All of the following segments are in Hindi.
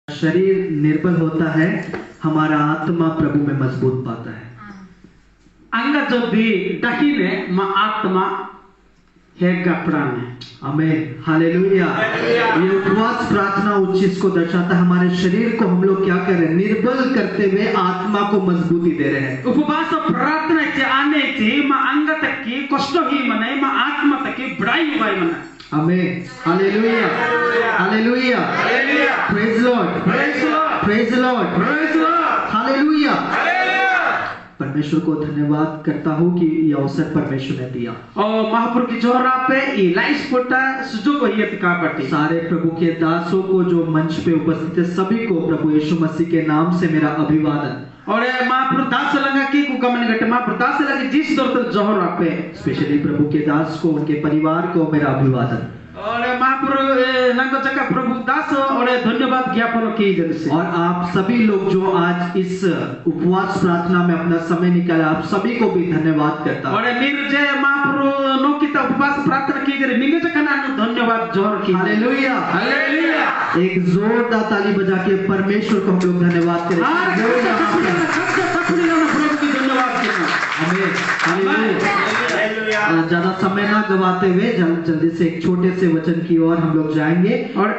शरीर निर्बल होता है, हमारा आत्मा प्रभु में मजबूत पाता है। Angga jodi dahine ma atma hega prane. आमीन, हालेलुया। ये उपवास प्रार्थना उस चीज को दर्शाता है, हमारे शरीर को हम लोग क्या कर रहे हैं, निर्बल करते हुए आत्मा को मजबूती दे रहे हैं। Upabasa प्रार्थना चे आने चे ma angga taki kosto hi mane ma atma taki brai huai mane. आमीन, hallelujah, hallelujah, praise Lord, praise Lord, praise Lord, praise Lord, hallelujah. परमेश्वर को धन्यवाद करता हूँ कि यह अवसर परमेश्वर ने दिया। और महापुर की जोरा पे इलाइस कोटा सुजो को ये तिका पट्टी। सारे प्रभु के दासों को जो मंच पे उपस्थित है सभी को प्रभु यीशु मसीह के नाम से मेरा अभिवादन। और महापुर दास लगा कि कुकमन गटे महापुर दास लगा जिस दौर तक जोहरा पे स्पेशली प्रभु के दास को, उनके परिवार को मेरा अभिवादन। और महापुर नंगो चक्का प्रभु दास और धन्यवाद ज्ञापन की जैसे। और आप सभी लोग जो आज इस उपवास प्रार्थना में अपना समय निकाला, आप सभी को भी धन्यवाद करता हूं। और निर्जय महापुर नो की उपवास प्रार्थना की जरे निंगे चक्का धन्यवाद जोहर की। Hallelujah, hallelujah. एक जोरदार ताली बजा के परमेश्वर को हम लोग धन्यवाद करें। ज्यादा समय ना गवाते हुए जल्दी से एक छोटे से वचन की ओर हम लोग जाएंगे। और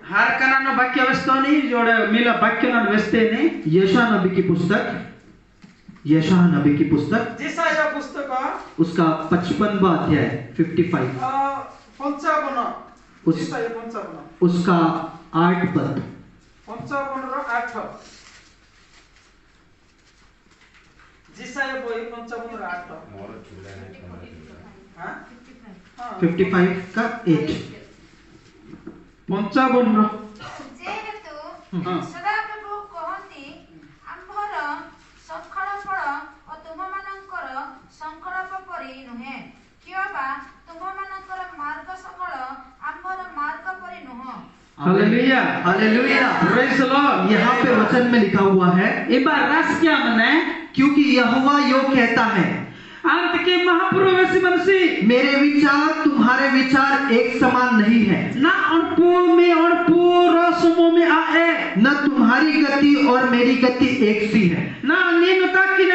हर कनानो वाक्य व्यस्तों नहीं जोड़े मिला वाक्य न व्यस्ते नहीं। यशायाह नबी की पुस्तक, यशायाह नबी की पुस्तक, यशायाह पुस्तक उसका 55वां अध्याय 55 उसका 8 पद 55 जिसाया बोई 55 55 का 8 55 जेहेतु सदाप्रभु कहती आंभर संकल्प फल और तुममानंकर संकल्प परि नुहे कियोबा तुममानंकर मार्ग सकल आंभर मार्ग परि नुह। Hallelujah, hallelujah, praise the Lord. यहाँ पे वचन में लिखा हुआ है, एक बार रस क्या मने, क्योंकि यहोवा यो कहता है, अंत के महापुरुष वैसी मनसी मेरे विचार तुम्हारे विचार एक समान नहीं है, ना अणपू रसमो में आए, न तुम्हारी गति और मेरी गति एक सी है, ना नीनता की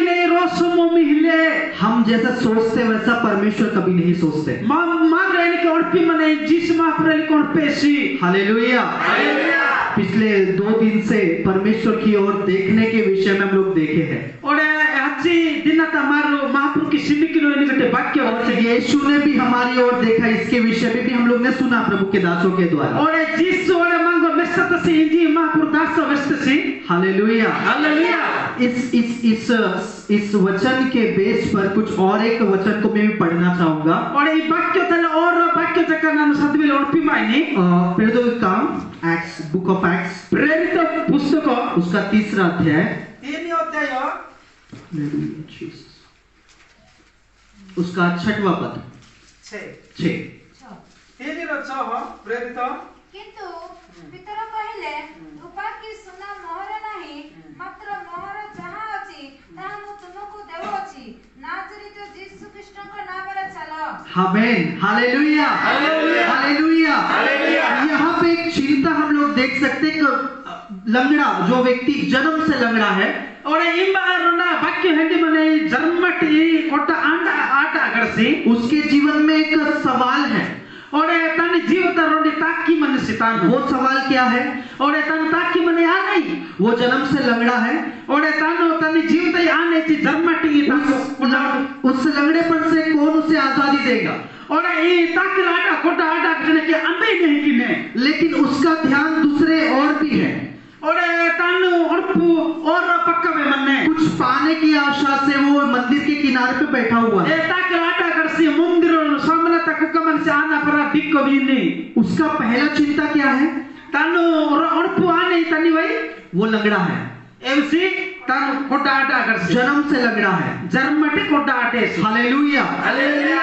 नहीं रसमो में हिले। हम जैसा सोचते वैसा परमेश्वर कभी नहीं सोचते। मान रहने के अणपी मने जिस महापुरुष को अणपेसी। Hallelujah, hallelujah. पिछले 2 दिन से परमेश्वर की ओर देखने के विषय में हम लोग देखे हैं। और अच्छी दिन तमारो महापुरुष की सिमिकी नो इनके वाक्य और यीशु ने भी हमारी ओर देखा, इसके विषय में भी हम लोग ने सुना प्रभु के दासों के द्वारा। और जिस और मांगो मेसत से इंजी महापुरुष दास व्यस्त सी। Hallelujah, hallelujah. इस वचन के बेस पर कुछ और एक वचन को मैं भी पढ़ना चाहूंगा। और ये वाक्य तले और वाक्य तक नाम सदविल और पिमाइनी प्रेरित काम एक्ट्स, बुक ऑफ एक्ट्स, प्रेरित पुस्तक उसका 3रा अध्याय, 3 अध्याय उसका 6वां पद 6 प्रेरित किंतु पितर कहिले रूपा की सुना मोहर नाही मात्र मोहर जहां अछि ताहा मु तुमको देव अछि नाजरीत यीशु कृष्ण का नाम रे चलो। आमीन, हालेलुया, हालेलुया, हालेलुया, हालेलुया। यहाँ पे एक चिंता हम लोग देख सकते हैं कि लंगड़ा जो व्यक्ति जन्म से लंगड़ा है, और इम्बारना वाक्य हेंडी मने जन्मटी कोटा आटा अगरसी, उसके जीवन में एक सवाल है। और तन जीवता रोडी ताकी मन सितान, वो सवाल क्या है? और तन ताकी मने आ नहीं, वो जन्म से लंगड़ा है, और तन जीवता आने ची जन्मटी उस लंगड़ेपन से कौन उसे आजादी देगा? और ये ताकी आटा कोटा आटा करने के अंदर नहीं किने, लेकिन उसका ध्यान दूसरे और भी है। और तानु और पक्का में मन में कुछ पाने की आशा से वो मंदिर के किनारे पे बैठा हुआ है। से आना परा बिक को भी नहीं। उसका पहला चिंता क्या है? तानु अणपु आने तनी भाई वो लंगड़ा है, एवसी तानु कोटा आटा कर जन्म से लंगड़ा है, जन्मटे कोटा आटे। Hallelujah, hallelujah.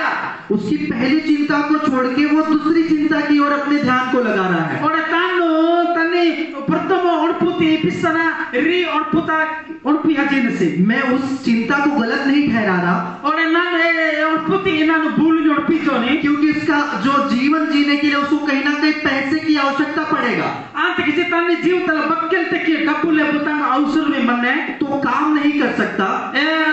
उसकी पहली चिंता को छोड़ के वो दूसरी चिंता की ओर अपने ध्यान को लगा रहा है। और तानु तनी प्रथम अणपुती pisana ri orputa orpi hajin se मैं उस चिंता को गलत नहीं ठहरा रहा, ore nan orputi inanu bulu orpi joni क्योंकि उसका जो जीवन जीने के लिए उसको कहीं ना कहीं पैसे की आवश्यकता पड़ेगा। ante kisi tani जीवतला bakkel teki dappule butang ausur me manne तो काम नहीं कर सकता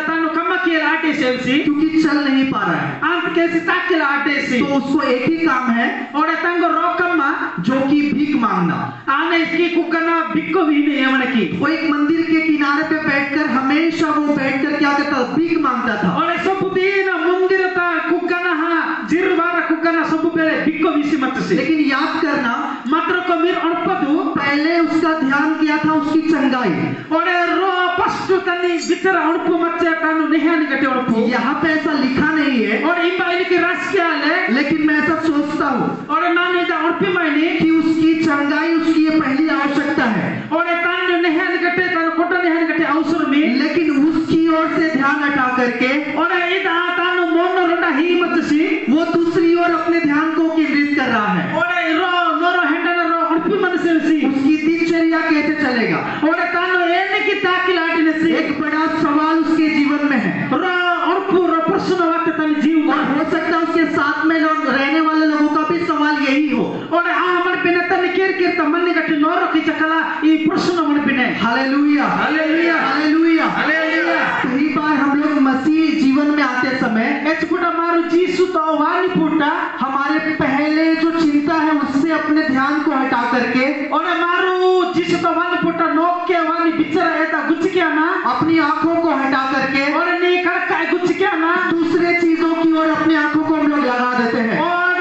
tanu kamakil ate sevsi क्योंकि चल नहीं पा रहा है। ante kesi takil ate se तो उसको एक ही काम है ore tango rokamma जो कि भीख मांगना। ane iski kukana bikko vine yamanaki वो एक मंदिर के किनारे पे बैठकर हमेशा वो बैठकर क्या करता था, भीख मांगता था। ore sobudina mundirata kukana ha jirwara kukana sobubele bikko visi matse लेकिन याद करना, matra ko mir orpadu पहले उसका ध्यान किया था उसकी चंगाई। ore ro pastu tani bicara orpu matse tanu nehani gate orpu यहाँ पे ऐसा लिखा नहीं है, ore imba iniki raskiale लेकिन मैं ऐसा सोचता हूँ ore nani da orpi maini कि उसकी चंगाई उसकी ये पहली आवश्यकता है। ore tanu nehani gate tanu kota nehani gate ausur me लेकिन उसकी ओर से ध्यान हटा करके ore ida tanu mono ronda hi matsi वो दूसरी ओर अपने ध्यान को केंद्रित कर रहा है। ore ro noro hendana ro orpi manse si उसकी दिनचर्या कैसे चलेगा, ore tanu eniki takil atine si एक बड़ा सवाल उसके जीवन में है। ro orpu ro prashna watte tani जीव और हो सकता है उसके साथ में लोग रहने वाले लोगों का भी सवाल यही हो। ore amar pine tani kir tamanni gate noro ki chakala I prashna man pine hallelujah, hallelujah, hallelujah. Hallelujah कई बार हम लोग मसीह जीवन में आते समय echukuta maru jisu to wani puta हमारे पहले जो चिंता है उससे अपने ध्यान को हटा करके ore maru jisu to wani puta nokke wani bicara eta guchkiana अपनी आंखों को हटा करके ore ni karkai guchkiana दूसरे चीजों की ओर अपनी आंखों को हम लोग लगा देते हैं। और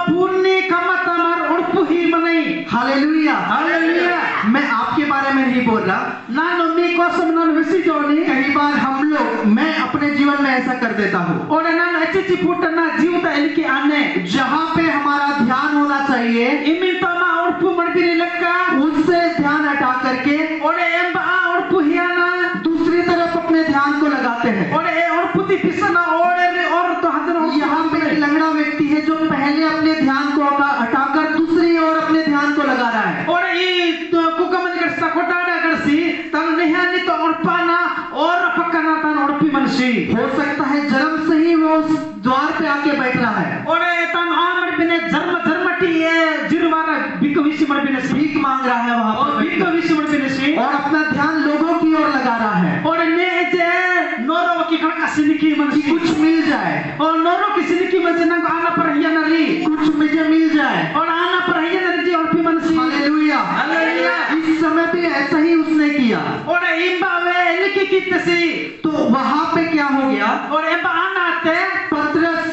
punni kamata mar orpu hi manai hallelujah, hallelujah मैं आपके बारे में नहीं बोल रहा। nanu mi kosam nanu visi joni कई बार हम लोग, मैं अपने जीवन में ऐसा कर देता हूँ, ore nanu echichi puta na jivuta eliki ane जहाँ पे हमारा ध्यान होना चाहिए iminta ma orpu marbiri lekka उससे ध्यान हटा करके ore emba orpu hiana दूसरी तरफ अपने ध्यान को लगाते हैं। ore e orpu ti pisana ore re or to hadana यहाँ पे एक लंगड़ा व्यक्ति है जो पहले अपने ध्यान को हटाकर दूसरी ओर अपने ध्यान को लगा रहा है। ore I kukamani garsa kotada garsi tanu nehani to orpana or pakana tan orpi mansi हो सकता है जन्म से ही वो उस द्वार पे आके बैठ रहा है, ore tan amar bine dharmati e jirwara bikko visi mar bine si भीख मांग रहा है वहाँ और पर bikko visi mar bine si और अपना ध्यान लोगों की ओर लगा रहा है ore ne je noro ki kana siniki कि mansi कुछ मिल जाए, और नोरो की siniki mansi nang ana par hiana ri कुछ मुझे मिल जाए। और आना पर hiana ri orpi mansi hallelujah, hallelujah इस समय भी ऐसा ही उसने किया। ore imba ve eliki kitasi तो वहाँ पे क्या हो गया, ore emba ana te पतरस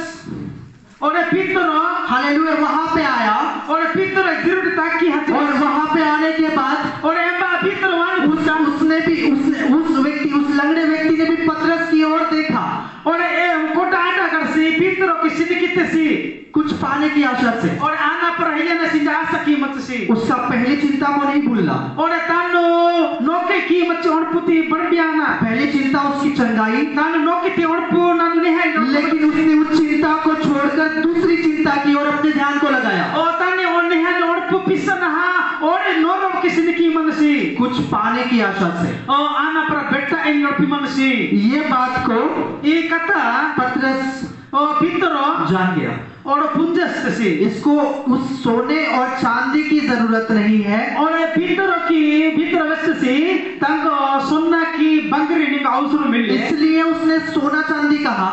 ore Petro हालेलुया वहाँ पे आया ore Petro girud taki hati और वहाँ पे आने के बाद ore emba Petro wan उसने भी उस लंगड़े व्यक्ति ने भी पतरस की ओर देखा ore e kota ada garsi Petro ki siniki tesi कुछ पाने की आशा से। ore ana par hiana si asa ki matsi उसका पहली चिंता को नहीं भूलना, ore tanu noke ki matsi orputi barbiana पहली चिंता उसकी चंगाई, tanu noke ti orpu nanu nehai लेकिन उसने उस चिंता को छोड़कर दूसरी चिंता की ओर अपने ध्यान को लगाया। o tani on nehai orpu pisana ha ore noro ki siniki mansi कुछ पाने की आशा से। o ana par betta en orpi mansi ये बात को e kata पतरस o Petro जान गया, और punjas tesi इसको उस सोने और चांदी की जरूरत नहीं है, और Petro की भीतर वस्तसी तंको सोना की बंगरी निका अवसर मिले इसलिए उसने सोना चांदी कहा।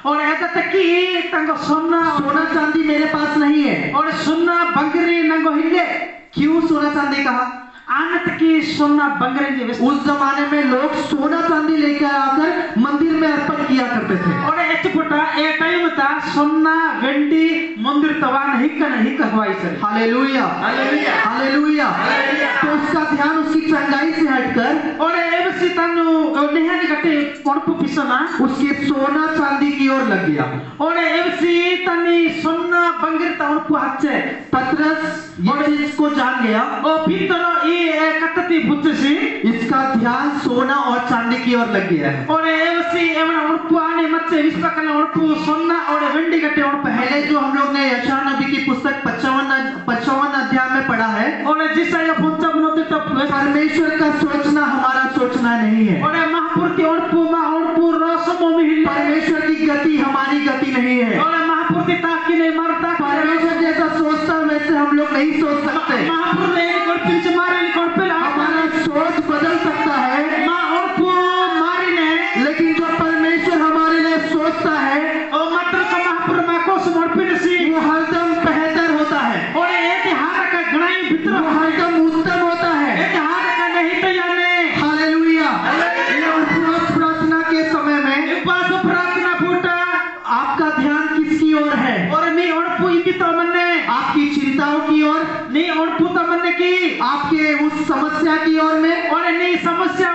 और ऐसा तक कि तंको सोना चांदी मेरे पास नहीं है। और सोना बंगरी नंगो हिले क्यों सोना चांदी कहा? आनत की सोना बंगरी उस जमाने में लोग सोना चांदी लेकर आकर मंदिर में अर्पण किया करते थे। और एचपुटा ए टाइम ता सोना वेंडी मंदिर तवान हिक हवाई सर हालेलुया, हालेलुया, हालेलुया। तो उसका ध्यान उसकी चंगाई से हटकर और एवसी तनु नेहानी गटे पणपु पिसना उसके सोना चांदी की ओर लग गया। और एवसी तनी सोना बंगरी तवन पुहाचे पतरस ये चीज को जान गया और भीतर ये कतती बुद्धसी इसका ध्यान सोना और चांदी की ओर लग गया है। और एवसी एवना उड़पु आने मत्से विस्पकने उड़पु सोना और वेंडी गटे उड़ पहले जो हम लोग ने यशायाह नबी की पुस्तक 55 अध्याय में पढ़ा है और जिसया पंचम नोते परमेश्वर का सोचना हमारा सोचना नहीं है। Ore mahapurti orpu ma orpu rosomo mihil. परमेश्वर की गति हमारी गति नहीं है। Ore mahapurti takine marta. परमेश्वर जैसा सोचता वैसे हम लोग नहीं सोच सकते। Mahapur ne korpin se mari korpil. हमारा सोच बदल सकता है, Ma orpu mari ne. लेकिन जो परमेश्वर हमारे लिए सोचता है O matra ka mahapur ma ko समर्पित si. वो हरदम बेहतर होता है, Ore eti haraka gnai वो bitra. हरदम उत्तम होता है। Eti haraka nahi to yane. Hallelujah. ये उपवास प्रार्थना के समय में Upas pratna puta. आपका ध्यान किसकी ओर है? Ore ni orpu ibita manne. आपकी चिंताओं की ओर, Ni orpu ta manne ki. आपके उस समस्या की ओर में, Ore ni samasya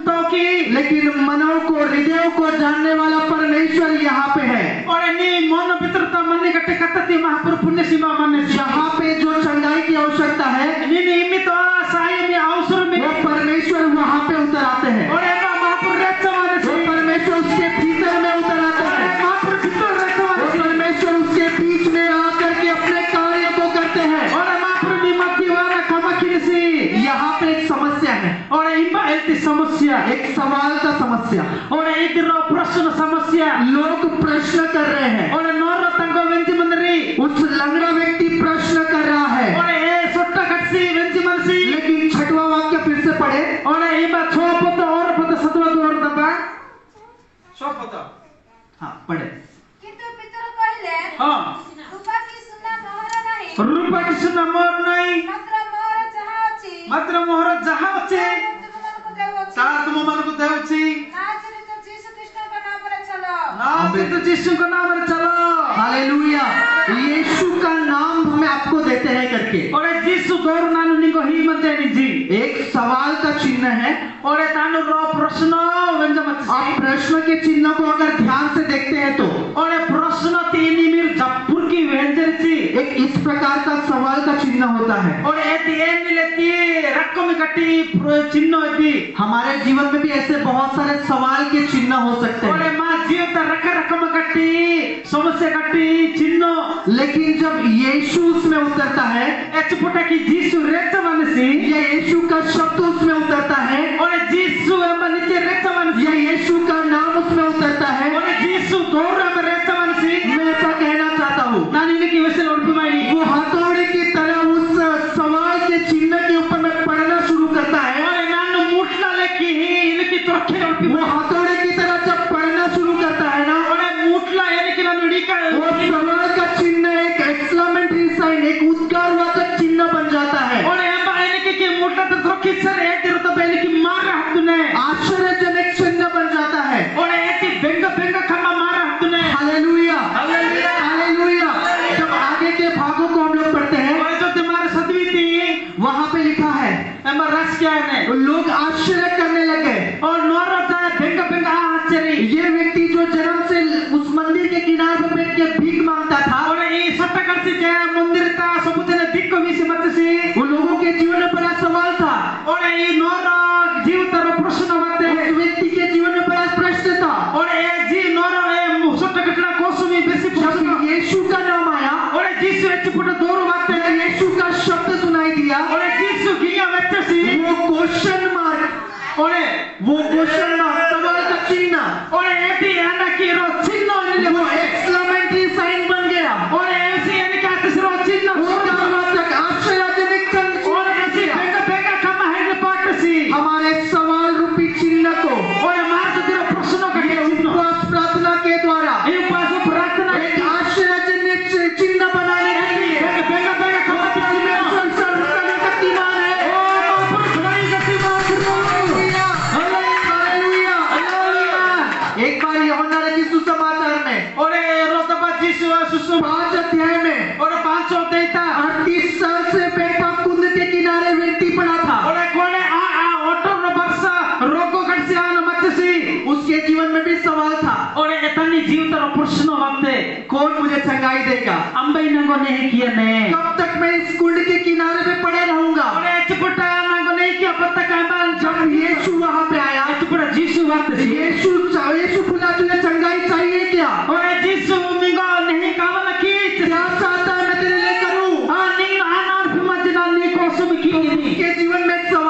to ki. लेकिन मनों को हृदयों को जानने वाला परमेश्वर यहाँ पे है। Ore ni mon pitrata manne ka tekatati mahapur punya sima manne si. जहाँ पे जो चंगाई की आवश्यकता है Ni ni imito sai mi ausur mi. वो परमेश्वर वहाँ पे उतर आते हैं। Ore ma mahapur recha manne वो si. परमेश्वर उसके भीतर में उतर आते Ore हैं। mahapur pitur recha वो manne si. परमेश्वर उसके बीच में आकर के अपने कार्य को करते हैं। Ore mahapur ni mati wara kamakini si. यहाँ पे एक समस्या है, Ore imba elti samasya. एक सवाल का समस्या। Ore itiro prashna samasya. लोग प्रश्न कर रहे हैं, Ore norra tango venchi mandri. उस लंगड़ा व्यक्ति प्रश्न कर रहा है, Ore e sotta katsi venchi mansi. लेकिन छठवां वाक्य फिर से पढ़े। Ore imba chopoto or poto satwa dor daba. Chopoto. हाँ पढ़े। କିନ୍ତୁ ପିତର କହିଲେ Ha. ରୂପା କି ସୁନା ମୋହର ନାହିଁ Rupa kisuna mor nai. ମାତ୍ର ମୋହର ଯାହା ଅଛି Matra mohor jaha ache. ତୁମମାନଙ୍କୁ ଦେଉଅଛି ତା ତୁମ ମାନଙ୍କୁ ଦେଉଛି। ନାଜରିତ ଯୀଶୁ ଖ୍ରୀଷ୍ଟଙ୍କ ନାମରେ ଚାଲ नाम तो यीशु का नाम रे चलो। हालेलुया। यीशु का नाम हमें आपको देते हैं करके और यीशु दौर नानु निको ही मते निजी। एक सवाल का चिन्ह है। और तानु रो प्रश्न व्यंजमत। आप प्रश्न के चिन्ह को अगर ध्यान से देखते हैं तो और प्रश्न तीन मिर जपुर की व्यंजन सी। एक इस प्रकार का सवाल का चिन्ह होता है। और एती एन लेती रकम कटी चिन्ह होती। हमारे जीवन में भी ऐसे बहुत सारे सवाल के चिन्ह हो सकते और हैं, मां जीवित रकम कटी समस्या कटी चिन्ह। लेकिन जब यीशु उसमें उतरता है एचपुटा की यीशु रेच मनसी। या यीशु का शब्द उसमें उतरता है और यीशु एम नीचे रेच मनसी। या यीशु का नाम उसमें उतरता है, और यीशु दौर में रेच मनसी। मैं ऐसा कहना चाहता हूँ ನಾನು ಇದಕ್ಕೆ ವಿಷಯ ಉಡುಮಾಡಿ वो हथौड़े की तरह उस सवाल के चिन्ह के ऊपर में पढ़ना शुरू करता है। ನಾನು ಮುಟ್ಲಕ್ಕೆ ಇದಕ್ಕೆ ತೊಕ್ಕೆ ಉಡುಪಿ वो हथौड़े की तरह जब पढ़ना शुरू करता है ना, ಒಳ್ಳೆ ಮುಟ್ಲ ಏನಕ್ಕೆ ನಾನು ಹಿಡಿಕ वो सवाल का चिन्ह एक एक्सक्लेमेटरी साइन, एक उद्गारवाचक चिन्ह बन जाता है। ಒಳ್ಳೆ ಎಂಬ ಏನಕ್ಕೆ ಮುಟ್ಲ ತೊಕ್ಕೆ ಸರ್ ಏತಿರುತ್ತ ಬೆನಕ್ಕೆ ಮಾರ ಹತ್ತನೆ आश्चर्यजनक चिन्ह बन जाता है। ಒಳ್ಳೆ ಏತಿ ಬೆಂಗ ಬೆಂಗ ಕಮ್ಮ ಮಾರ ಹತ್ತನೆ हालेलुया, हालेलुया, हालेलुया। जब आगे के भागों को हम लोग पढ़ते हैं ಒಳ್ಳೆ ಜೊತೆ ಮಾರ ಸದ್ವಿತಿ वहाँ पे लिखा है ಎಂಬ ರಸ್ಕ್ಯಾನೆ लोग आश्चर्य करने लगे। और ನೋರತ ಬೆಂಗ ಬೆಂಗ ಆಶ್ಚರ್ಯ ये व्यक्ति जो जन्म से उस मंदिर के किनारे पर बैठ के भीख मांगता था, और ಈ ಸಟ್ಟ ಕರ್ಸಿಕೆ ಮಂದಿರತ ಸಮುದ್ರದ ದಿಕ್ಕು ವೀಸಿ ಮತ್ತಿಸಿ उन लोगों के जीवन में बड़ा सवाल था। और ಈ ನೋರ ಜೀವಿತರ ಪ್ರಶ್ನ ಮತ್ತೆ उस व्यक्ति के जीवन में बड़ा प्रश्न था। और ए जी नोरा ए सट्ट कटना कोसुमी बेसी जब प्रश्न यीशु का नाम आया और जीसु एच पुट दोर बाते तो यीशु का शब्द सुनाई दिया, और जीसु गिया वेचसी वो क्वेश्चन मार्क, और वो क्वेश्चन मार्क सवाल का चिन्ह, और एटी आना की रो चिन्ह ने वो एक्सक्लेमेटरी साइन बन गया। और ऐसी यानी क्या तिसरो चिन्ह उद्गारवाचक आश्चर्यजनक चिन्ह और ऐसी बेगा बेगा कम है ने पाटसी हमारे सवाल रूपी चिन्ह को और मार तो तेरा प्रश्न का चिन्ह उपवास प्रार्थना के द्वारा ये पास प्रार्थना एक आश्चर्यजनक चिन्ह बनाने के लिए बेगा बेगा कम परमेश्वर सर्वशक्तिमान है। ओ बाप खुदाई गतिमान हालेलुया, हालेलुया। हालेलुया। एक बार यूहन्ना के सुसमाचार में और रोतबा जीसु सुसु 5 अध्याय में और 5 होते था 38 साल से बेटा कुंद के किनारे व्यक्ति पड़ा था। और कोने आ ऑटो न बरसा रोको कटसी आन मचसी उसके जीवन में भी सवाल था, और एतनी जीवतर प्रश्न वक्ते कौन मुझे चंगाई देगा? अंबई नंगो नहीं किया ने कब तक मैं इस कुंड के किनारे पे पड़े रहूंगा? और एचपुटा नंगो नहीं किया पत्ता काबान जब यीशु वहां पे आया, एचपुटा जीसु वक्त यीशु बोला तुझे चंगाई चाहिए क्या? और जीसु मिंगो नहीं कावला की क्या चाहता है मैं तेरे लिए करूं? हां नहीं आना और मजना नहीं कोसम की के जीवन में एक सवाल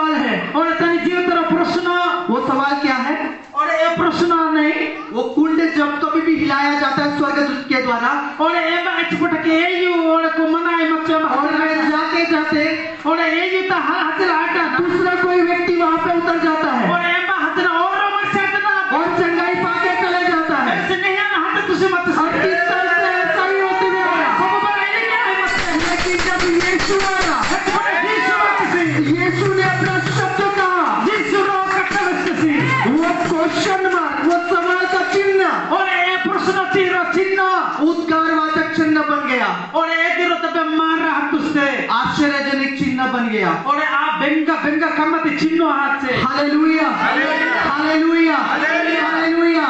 दूसरा कोई व्यक्ति वहाँ पे उतर जाता है और एम्बा हतना और मत हतना और चंगाई पाके चले जाता है। ऐसे नहीं है हाथ तुझे मत और किस तरह से ऐसा ही होते रहेगा। सब बार ये क्या है मत लेकिन जब यीशु आया, यीशु ने अपना शब्द कहा, यीशु रो कटवस्सी वो क्वेश्चन मार्क, वो सवाल का चिन्ह और ए प्रश्न तीरो चिन्ह उद्गारवाचक चिन्ह बन गया और ए दिरो तबे मार रहा तुझसे आश्चर्यजनक चिन्ह बन गया। और आ बेंगा बेंगा कमति चिन्ह हाथ से हालेलुया हालेलुया हालेलुया।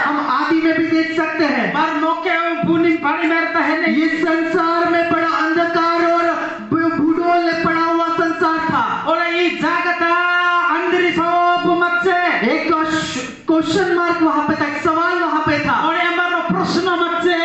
हम आदि में भी देख सकते हैं, बार मौके बुनिंग पानी मारता है नहीं। इस संसार में बड़ा अंधकार और भूडोल में पड़ा हुआ संसार था और ये जागता अंदर सब मत से एक क्वेश्चन मार्क वहां पे था, एक सवाल वहां पे था और हमारा प्रश्न मत से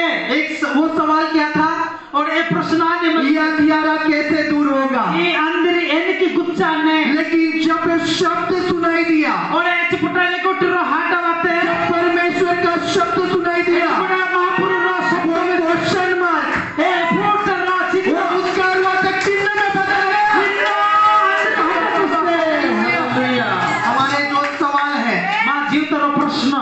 वो सवाल क्या था? और ये प्रश्न आने मत ये अंधियारा कैसे दूर होगा? ये अंदर एन की गुच्छा ने लेकिन जब शब्द सुनाई दिया और ये चिपटाले को टिरो हाटा बाते परमेश्वर का शब्द सुनाई दिया, बड़ा महापुरुष शब्द में क्वेश्चन मार्क ए फ्रूट ला चिन्ह वो उद्गारवाचक चिन्ह में बदल गया। हमारे जो सवाल है मां जीवतर प्रश्न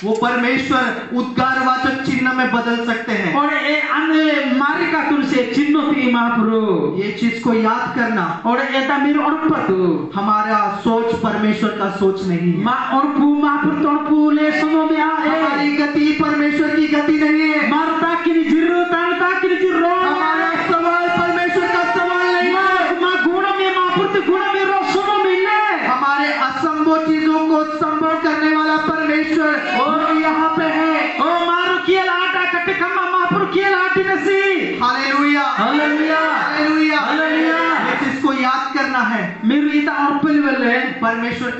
वो परमेश्वर उद्गारवाचक चिन्ह में बदल सकते हैं। और ये अन्य मारिका तुलसे चिन्ह ती महापुरु ये चीज को याद करना, और एता मेरे अणपतु हमारा सोच परमेश्वर का सोच नहीं है। मां अणपु महापुर तणपु ले समो में आ हमारी गति परमेश्वर की गति नहीं है। मारता की जिरु तानता की जिरु हमारा सवाल परमेश्वर का सवाल नहीं है। मां गुण में महापुर गुण में रो सुनो मिले हमारे असंभव चीजों को संभव करने वाला परमेश्वर वो यहाँ पे है। ओ मारो कियल आटा कटे कम्मा महापुर कियल आटी नसी हालेलुया हालेलुया हालेलुया हालेलुया। इस चीज को याद करना है। मेरे इता अणपल वेले परमेश्वर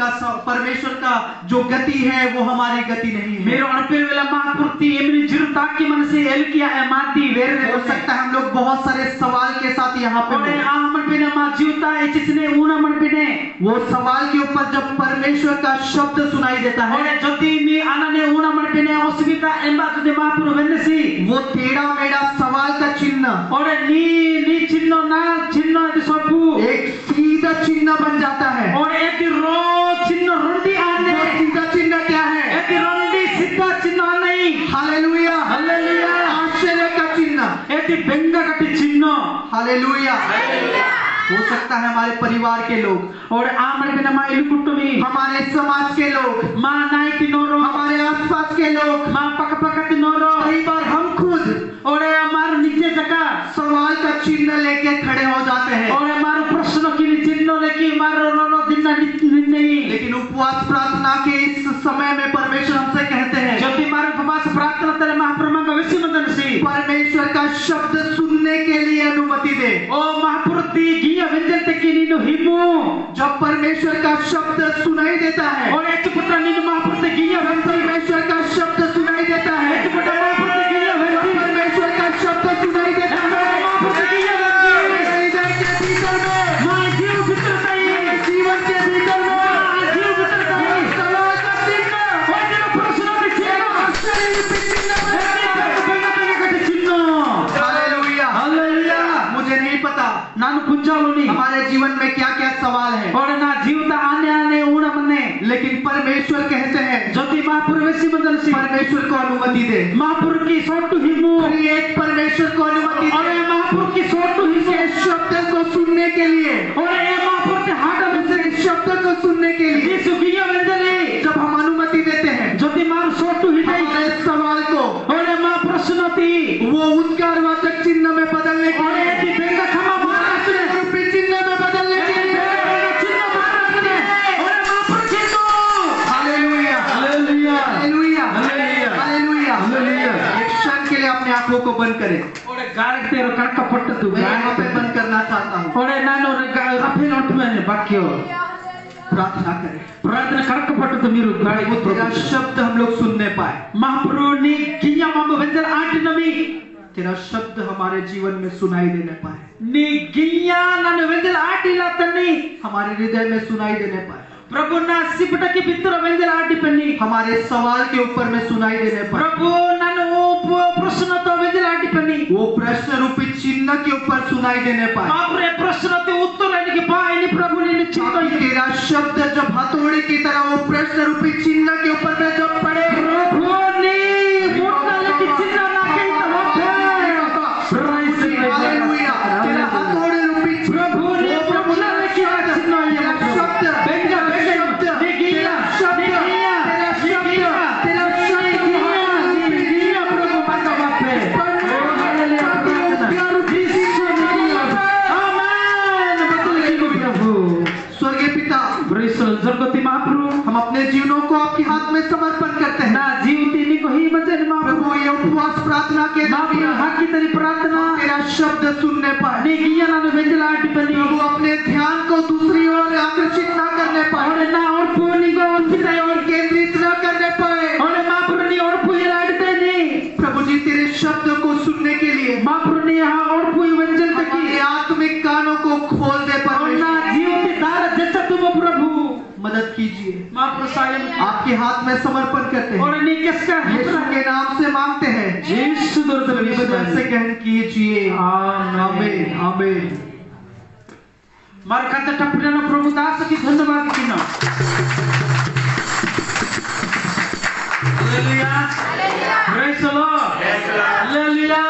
का जो गति है वो हमारी गति नहीं है। मेरे अणपल वेला महापुर ती एमनी जिरु ताकि मन से एल किया है माती वेरे हो सकता है हम लोग बहुत सारे सवाल के साथ यहाँ पे और हों। आ मन पिने मा जीवता इचने ऊना मन पिने वो सवाल के ऊपर जब परमेश्वर का शब्द सुनाई देता है और जति मी आनने ऊना मन पिने असुविधा एंबा तुदे महापुर वेनसी वो टेढ़ा मेढ़ा सवाल का चिन्ह और नी चिन्ह ना चिन्ह दे सबु एक सीधा चिन्ह बन जाता है। और एक रो चिन्ह रुंडी आने वो सीधा चिन्ह क्या है? एक रुंडी सीधा चिन्ह नहीं हालेलुया हालेलुया। आश्चर्य का चिन्ह, एक बेंगा कटी चिन्ह हालेलुया। हो सकता है हमारे परिवार के लोग और आ मन पिने मा इलु कुटुमी हमारे समाज के लोग मा नाई तिनोरो हमारे आसपास के लोग मा पक पक तिनोरो कई बार हम खुद और हमारे नीचे जगह सवाल का चिन्ह लेके खड़े हो जाते हैं और हमारे प्रश्न की चिन्ह लेके मारो रो दिन नहीं। लेकिन उपवास प्रार्थना के इस समय में परमेश्वर हमसे कहते हैं जब भी हमारे उपवास प्रार्थना तेरे महाप्रभु का विषय मदन से परमेश्वर का शब्द सुनने के लिए अनुमति दे। ओ महापुरुषी गिया व्यंजन तक की नीनो हिमो जब परमेश्वर का शब्द सुनाई देता है और एक पुत्र नीनो महापुरुषी गिया परमेश्वर का शब्द सुनाई देता है एक पुत्र महापुरुषी गिया व्यंजन परमेश्वर का शब्द सुनाई देता है महापुरुषी गिया हृदय के भीतर में मां जीव भीतर सही जीवन के भीतर में जीव भीतर सही सवाल का चिन्ह और जो प्रश्न के चिन्ह आश्चर्य के चिन्ह हालेलुया हालेलुया। मुझे नहीं पता नानु कुंजालोनी हमारे जीवन में क्या क्या सवाल है और ना जीवता आने आने ऊना मने लेकिन परमेश्वर कहते हैं ज्योति महापुर विषय मदन से परमेश्वर को अनुमति दे। महापुर की सोटू हिमो एक परमेश्वर को अनुमति और दे ये महापुर की सोटू हिमो के शब्द को सुनने के लिए और ये महापुर के हाथ में से शब्द को सुनने के लिए ये सुखिया वेंदले जब हम अनुमति देते हैं ज्योति मार सोटू हिटाई हमारे सवाल को और ये मां प्रश्न थी वो उद्गारवाचक चिन्ह में बदलने के और ये लिए बेंगा खमा महाराज ने रूपी चिन्ह में बदलने के लिए चिन्ह महाराज ने और ये महापुर के तो hallelujah hallelujah hallelujah hallelujah hallelujah. एक क्षण के लिए अपने आंखों को बंद करें। और गारक तेरो कणक पट्टतु मैं यहाँ पे बंद करना चाहता हूँ। और नानो रफेल उठमेने वाक्य प्रार्थना करें प्रार्थना कणक पट्टतु मीरु गाड़ी वो तेरा शब्द हम लोग सुनने पाए। महापुरु नी किया मामो वेंदर आंटी नमी तेरा शब्द हमारे जीवन में सुनाई देने पाए, नी गिया नन वेंदर आंटी ला तन्नी हमारे हृदय में सुनाई देने पाए। प्रभु ना सिपटा के भीतर वेंजल आटी पन्नी हमारे सवाल के ऊपर में सुनाई देने पर, प्रभु नन्नु प्रश्न तो वेंजल आटी पन्नी वो प्रश्न रूपी चिन्ह के ऊपर सुनाई देने पर, मापुरे प्रश्न ते उत्तर आने के पाए प्रभु ने चिन्ह तेरा शब्द जब हथौड़े की तरह वो प्रश्न रूपी चिन्ह के ऊपर में जब पड़े, प्रभु ने मोटले की चिन्ह ना के हालेलुया, तेरा हथौड़े रूपी प्रभु ने मोटले की चिन्ह शब्द बेंजा शब्द निगिया तेरा शब्द तेरा शब्द निगिया प्रभु माता बापे हालेलुया यीशु निगिया आमेन बतल की प्रभु स्वर्गीय पिता, स्वर्गति महाप्रभु हम अपने जीवनों को आपके हाथ में समर्पण करते हैं। ना जीवती नी को ही मजे प्रभु ये उपवास प्रार्थना के महाप्रभु हाकी तेरी प्रार्थना तेरा शब्द सुनने पाए, निगिया ना वेंजलाटी बनी प्रभु अपने ध्यान को दूसरी ओर आकर्षित न करने पाए, और ना और पूनी को उनकी और केंद्रित न करने पाए, और महाप्रभु ने और पूरी लाडते नहीं प्रभु जी तेरे शब्द को सुनने के लिए महाप्रभु ने यहाँ और पूरी वंचन तक हमारे आत्मिक कानों को खोल दे और ना परमेश्वर, जीवती तारा जैसा तुम प्रभु मदद कीजिए। महाप्रभु सायम आपके हाथ में समर्पण करते हैं, और ने किसका यीशु के नाम से मांगते हैं, यीशु वचन से ग्रहण कीजिए। आमेन आमीन आमीन। मार कथा टपरियानो प्रभु दास की धन्यवाद किनो hallelujah praise the Lord hallelujah